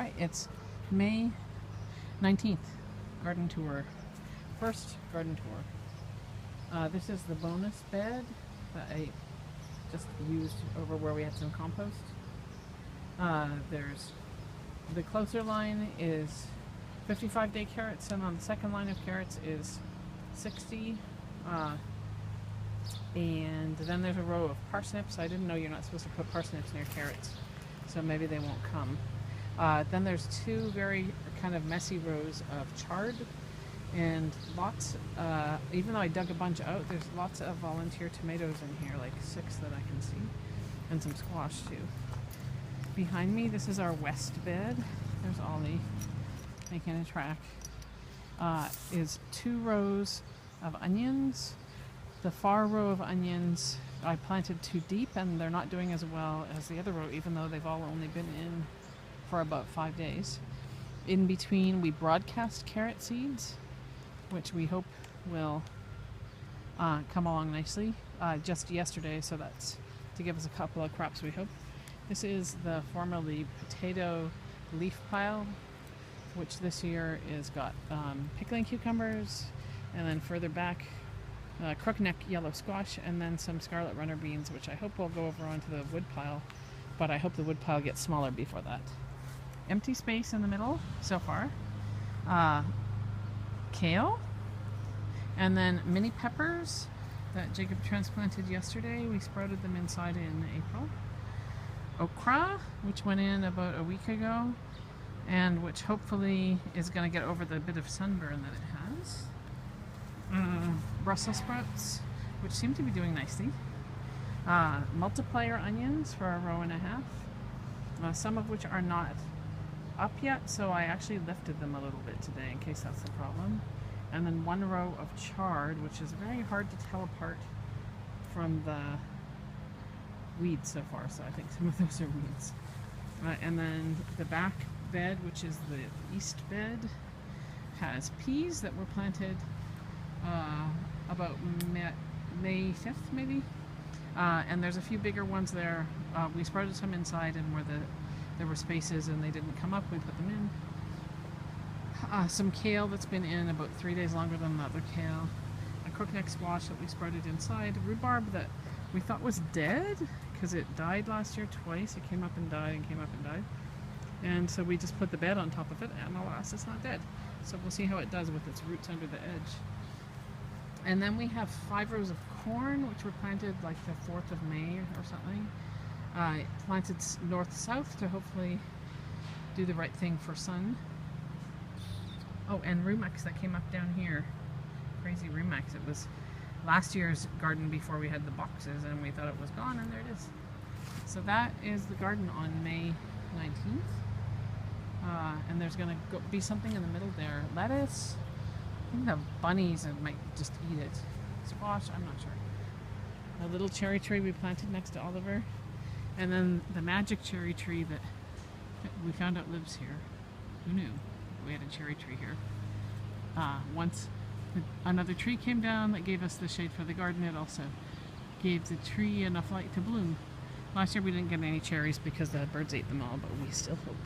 Alright, it's May 19th, garden tour. First garden tour. This is the bonus bed that I just used over where we had some compost. There's the closer line is 55-day carrots, and on the second line of carrots is 60. And then there's a row of parsnips. I didn't know you're not supposed to put parsnips near carrots, so maybe they won't come. Then there's two very kind of messy rows of chard, and lots, even though I dug a bunch out, there's lots of volunteer tomatoes in here, like 6 that I can see, and some squash too. Behind me, this is our west bed. There's Ollie making a track. Is 2 rows of onions. The far row of onions I planted too deep, and they're not doing as well as the other row, even though they've all only been in for about 5 days. In between, we broadcast carrot seeds, which we hope will come along nicely just yesterday, so that's to give us a couple of crops, we hope. This is the formerly potato leaf pile, which this year is got pickling cucumbers, and then further back crookneck yellow squash, and then some scarlet runner beans, which I hope will go over onto the wood pile, but I hope the wood pile gets smaller before that. Empty space in the middle so far. Kale, and then mini peppers that Jacob transplanted yesterday. We sprouted them inside in April. Okra, which went in about a week ago, and which hopefully is going to get over the bit of sunburn that it has. Brussels sprouts, which seem to be doing nicely. Multiplier onions for 1.5 rows, some of which are not up yet, so I actually lifted them a little bit today in case that's the problem. And then 1 row of chard, which is very hard to tell apart from the weeds so far, so I think some of those are weeds. And then the back bed, which is the east bed, has peas that were planted about May 5th maybe, and there's a few bigger ones there. We sprouted some inside, and where there were spaces and they didn't come up, we put them in. Some kale that's been in about 3 days longer than the other kale. A crookneck squash that we sprouted inside. Rhubarb that we thought was dead because it died last year twice. It came up and died and came up and died. And so we just put the bed on top of it, and alas, it's not dead. So we'll see how it does with its roots under the edge. And then we have 5 rows of corn, which were planted like the 4th of May or something. Planted north-south to hopefully do the right thing for sun. Oh, and rumex that came up down here. Crazy rumex. It was last year's garden before we had the boxes, and we thought it was gone, and there it is. So that is the garden on May 19th. And there's going to be something in the middle there. Lettuce. I think the bunnies might just eat it. Squash, I'm not sure. A little cherry tree we planted next to Oliver. And then the magic cherry tree that we found out lives here. Who knew? We had a cherry tree here. Once another tree came down that gave us the shade for the garden, it also gave the tree enough light to bloom. Last year we didn't get any cherries because the birds ate them all, but we still hope.